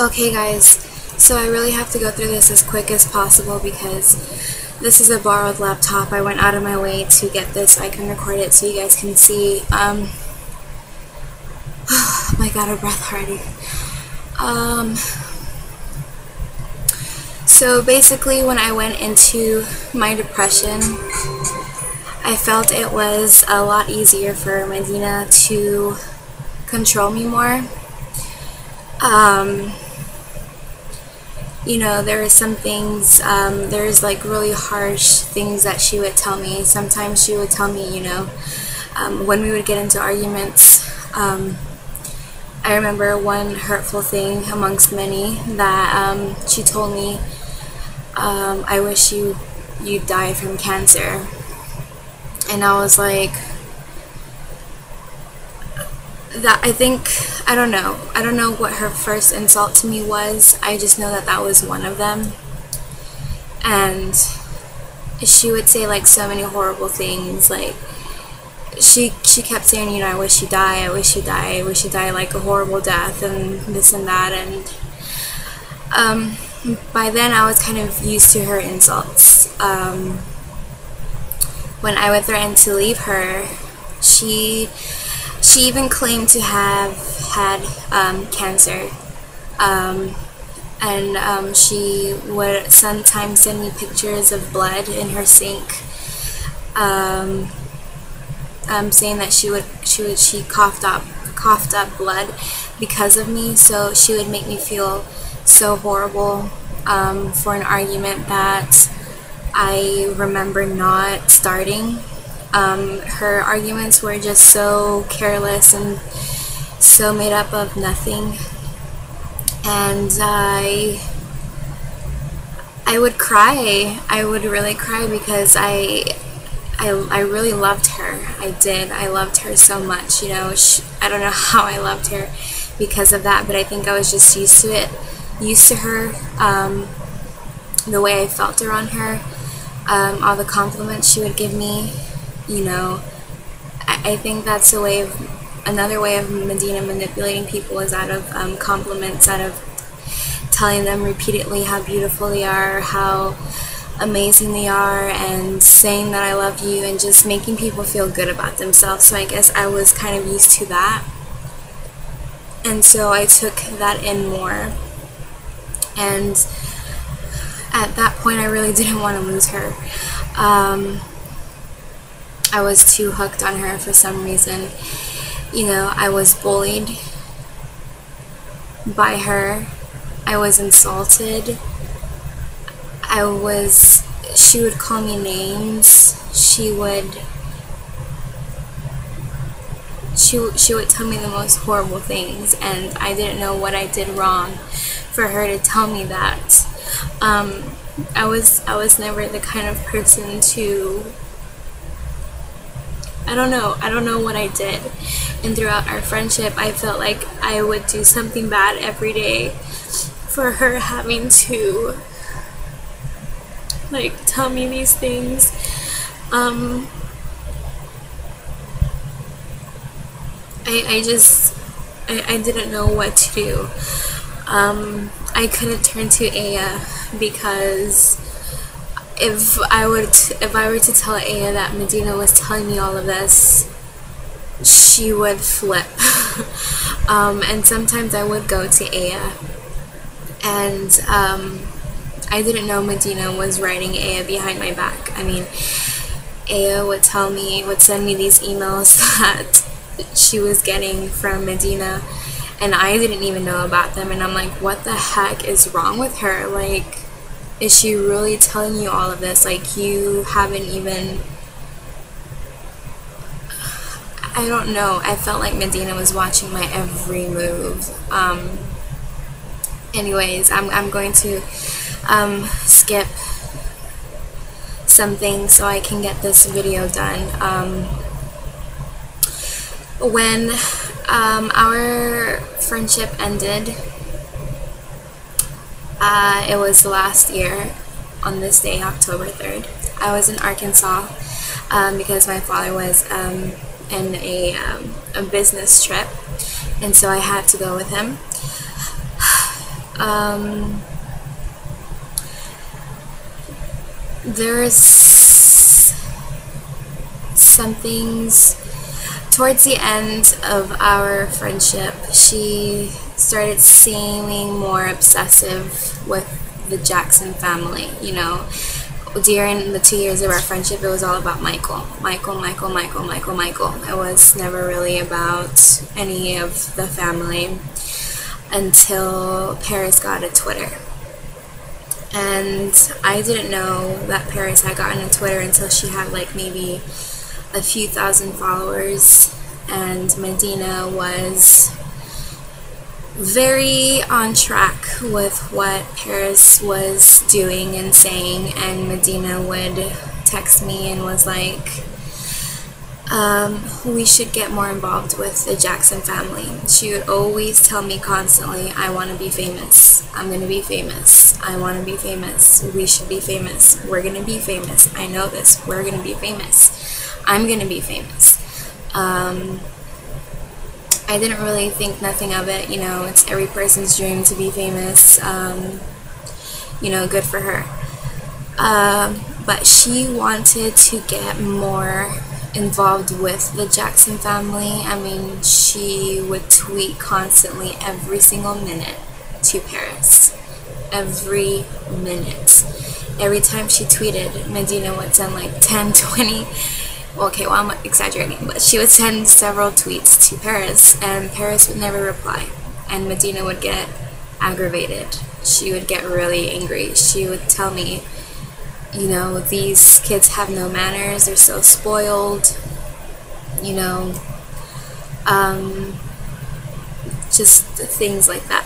Okay guys, so I really have to go through this as quick as possible because this is a borrowed laptop. I went out of my way to get this so I can record it so you guys can see. Oh my god, a breath already. So basically when I went into my depression, I felt it was a lot easier for Medina to control me more. You know, there are some things, there's like really harsh things that she would tell me. Sometimes she would tell me, when we would get into arguments, I remember one hurtful thing amongst many that she told me, I wish you died from cancer. And I was like, that I don't know what her first insult to me was. I just know that that was one of them. And she would say like so many horrible things, like she kept saying, I wish you die, I wish you die, I wish you die like a horrible death, and this and that. And by then I was kind of used to her insults. When I would threaten to leave her, she even claimed to have had cancer, and she would sometimes send me pictures of blood in her sink, saying that she coughed up blood because of me. So she would make me feel so horrible for an argument that I remember not starting. Her arguments were just so careless and so made up of nothing, and I would cry. I would really cry because I really loved her. I loved her so much. I don't know how I loved her because of that, but I think I was just used to it, used to her, the way I felt around her, all the compliments she would give me. I think that's another way of Medina manipulating people, is out of compliments, out of telling them repeatedly how beautiful they are, how amazing they are, and saying that I love you, and just making people feel good about themselves. So I guess I was kind of used to that, and so I took that in more. And at that point I really didn't want to lose her. I was too hooked on her for some reason. I was bullied by her. I was insulted. She would call me names. She would tell me the most horrible things, and I didn't know what I did wrong for her to tell me that. I was never the kind of person to, I don't know what I did. And throughout our friendship, I felt like I would do something bad every day for her having to like tell me these things. I didn't know what to do. I couldn't turn to Aya, because if I were to tell Aya that Medina was telling me all of this, she would flip. And sometimes I would go to Aya, and I didn't know Medina was writing Aya behind my back. I mean, Aya would send me these emails that she was getting from Medina, and I didn't even know about them. And I'm like, what the heck is wrong with her? Like, is she really telling you all of this? Like, you haven't even, I don't know. I felt like Medina was watching my every move. Anyways, I'm going to skip something so I can get this video done. When our friendship ended, it was last year on this day, October 3rd. I was in Arkansas because my father was in a business trip, and so I had to go with him. Um, there's some things towards the end of our friendship. She started seeming more obsessive with the Jackson family. You know, during the 2 years of our friendship, it was all about Michael. It was never really about any of the family until Paris got a Twitter. And I didn't know that Paris had gotten a Twitter until she had like maybe a few thousand followers, and Medina was very on track with what Paris was doing and saying, and Medina would text me and was like, we should get more involved with the Jackson family. She would always tell me constantly, I want to be famous. I'm going to be famous. I want to be famous. We should be famous. We're going to be famous. I know this. We're going to be famous. I'm going to be famous. I didn't really think nothing of it. You know, it's every person's dream to be famous. You know, good for her. But she wanted to get more involved with the Jackson family. I mean, she would tweet constantly every single minute to Paris. Every minute. Every time she tweeted, Medina would send like 10, 20, okay, well, I'm exaggerating, but she would send several tweets to Paris, and Paris would never reply, and Medina would get aggravated. She would get really angry. She would tell me, you know, these kids have no manners, they're so spoiled, you know, just things like that.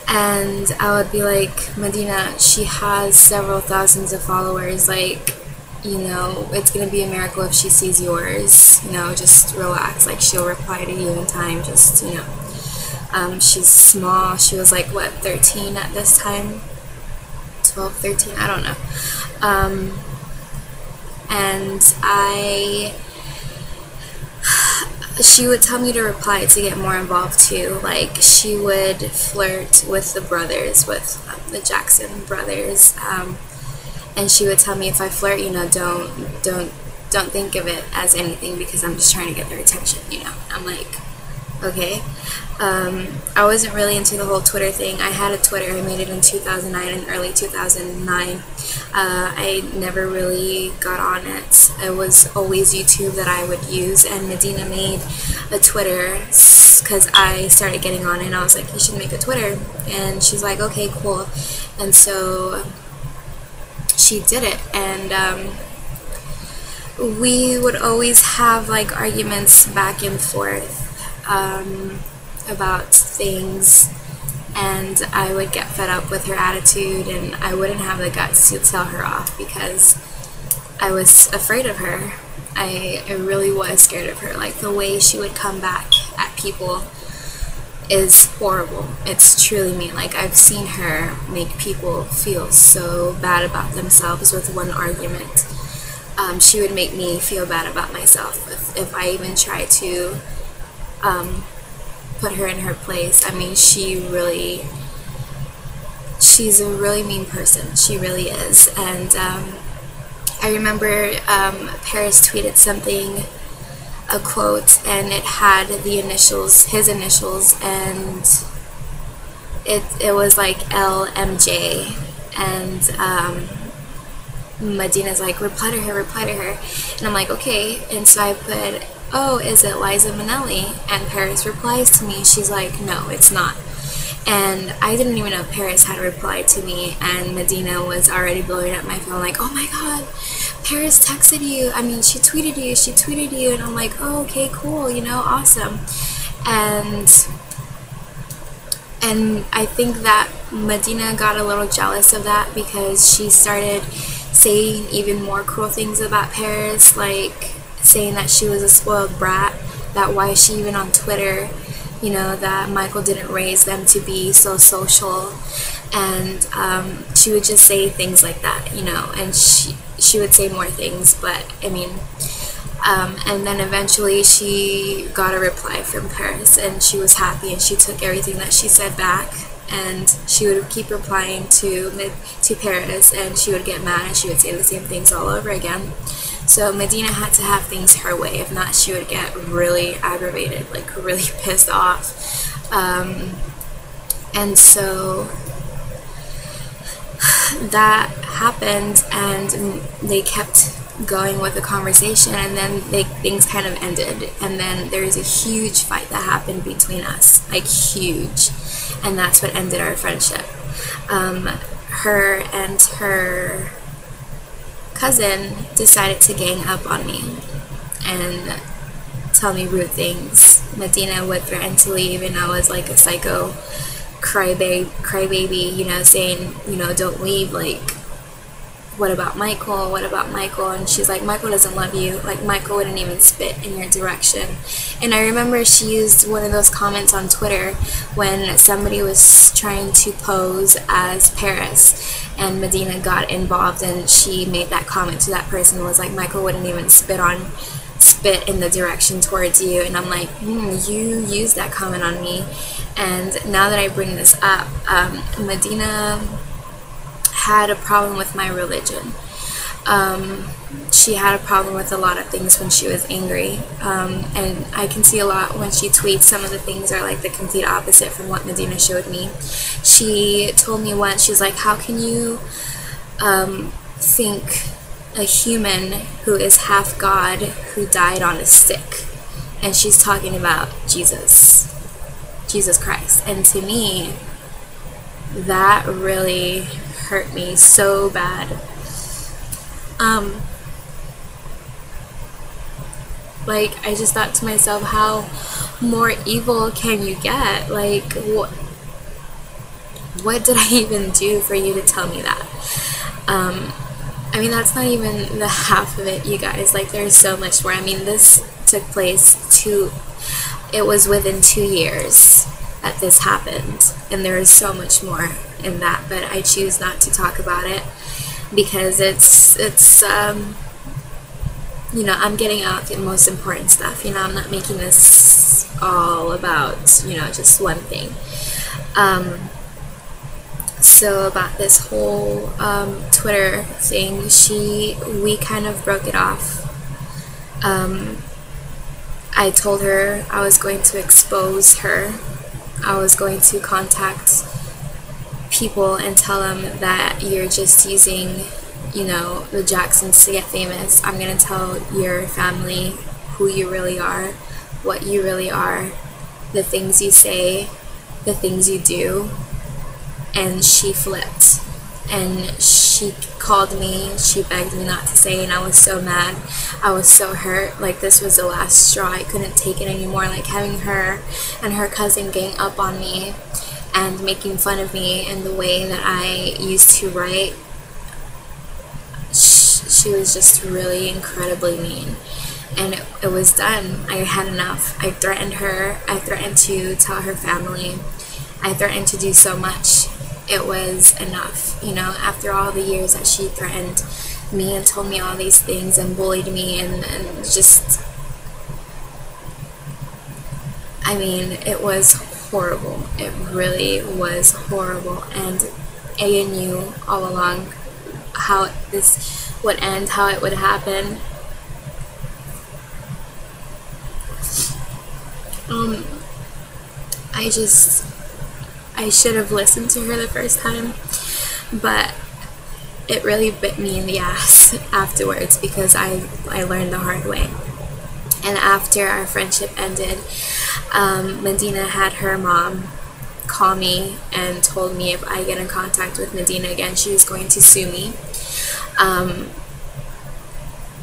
And I would be like, Medina, she has several thousands of followers, like, you know, it's gonna be a miracle if she sees yours, you know, just relax, like, she'll reply to you in time, just, you know, she's small, she was like, what, 13 at this time, 12, 13, I don't know, and she would tell me to reply to get more involved too. Like, she would flirt with the brothers, with the Jackson brothers, and she would tell me, if I flirt, you know, don't think of it as anything, because I'm just trying to get their attention, you know. I'm like, okay. I wasn't really into the whole Twitter thing. I had a Twitter. I made it in 2009, in early 2009. I never really got on it. It was always YouTube that I would use, and Medina made a Twitter because I started getting on it, and I was like, you should make a Twitter. And she's like, okay, cool. And so she did it, and we would always have like arguments back and forth about things, and I would get fed up with her attitude, and I wouldn't have the guts to tell her off because I was afraid of her. I really was scared of her. Like, the way she would come back at people is horrible. It's truly mean. Like, I've seen her make people feel so bad about themselves with one argument. She would make me feel bad about myself if I even try to put her in her place. I mean, she's a really mean person. She really is. And I remember Paris tweeted something, a quote, and it had the initials, his initials, and it was like LMJ, and Medina's like, reply to her, and I'm like, okay. And so I put, oh, is it Liza Minnelli? And Paris replies to me. She's like, no, it's not. And I didn't even know Paris had replied to me, and Medina was already blowing up my phone like, oh my god, Paris texted you, I mean, she tweeted you, and I'm like, oh, okay, cool, you know, awesome. And I think that Medina got a little jealous of that, because she started saying even more cruel things about Paris, like saying that she was a spoiled brat, that why is she even on Twitter, you know, that Michael didn't raise them to be so social, and she would just say things like that, you know, and she would say more things, but I mean, and then eventually she got a reply from Paris, and she was happy, and she took everything that she said back, and she would keep replying to Paris, and she would get mad and she would say the same things all over again. So Medina had to have things her way. If not, she would get really aggravated, like really pissed off. And so that happened, and they kept going with the conversation, and then things kind of ended, and then there's a huge fight that happened between us, like huge, and that's what ended our friendship. Her and her cousin decided to gang up on me and tell me rude things. Medina would threaten to leave, and I was like a psycho crybaby, you know, saying, you know, don't leave, like, what about Michael? What about Michael? And she's like, Michael doesn't love you. Like, Michael wouldn't even spit in your direction. And I remember she used one of those comments on Twitter when somebody was trying to pose as Paris, and Medina got involved, and she made that comment to that person and was like, Michael wouldn't even spit in the direction towards you. And I'm like, you used that comment on me. And now that I bring this up, Medina had a problem with my religion. She had a problem with a lot of things when she was angry, and I can see a lot when she tweets. Some of the things are like the complete opposite from what Medina showed me. She told me once, she's like, how can you think a human who is half God who died on a stick? And she's talking about Jesus Christ. And to me, that really hurt me so bad. Like, I just thought to myself, how more evil can you get? Like, what did I even do for you to tell me that? I mean, that's not even the half of it, you guys. Like, there's so much more. I mean, this took place it was within 2 years that this happened, and there is so much more in that, but I choose not to talk about it because it's you know, I'm getting out the most important stuff. You know, I'm not making this all about, you know, just one thing. So about this whole Twitter thing, we kind of broke it off. I told her I was going to expose her. I was going to contact people and tell them that you're just using, you know, the Jacksons to get famous. I'm going to tell your family who you really are, what you really are, the things you say, the things you do. And she flipped, and she called me, she begged me not to say, and I was so mad. I was so hurt. Like, this was the last straw. I couldn't take it anymore. Like, having her and her cousin gang up on me and making fun of me in the way that I used to write. She was just really incredibly mean, and it was done. I had enough. I threatened her. I threatened to tell her family. I threatened to do so much. It was enough, you know, after all the years that she threatened me and told me all these things and bullied me and just, I mean, it was horrible. It really was horrible. And Aya knew all along how this would end, how it would happen. I should have listened to her the first time, but it really bit me in the ass afterwards because I learned the hard way. And after our friendship ended, Medina had her mom call me and told me if I get in contact with Medina again, she was going to sue me.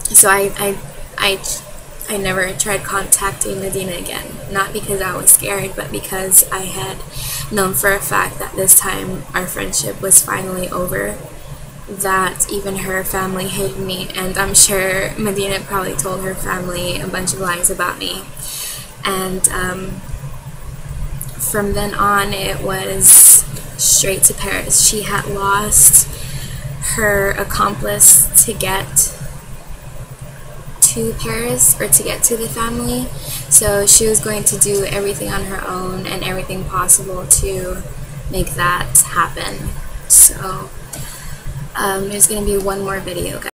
So I never tried contacting Medina again, not because I was scared, but because I had known for a fact that this time our friendship was finally over, that even her family hated me, and I'm sure Medina probably told her family a bunch of lies about me. And from then on, it was straight to Paris. She had lost her accomplice to get to Paris, or to get to the family, so she was going to do everything on her own and everything possible to make that happen. So there's gonna be one more video, guys.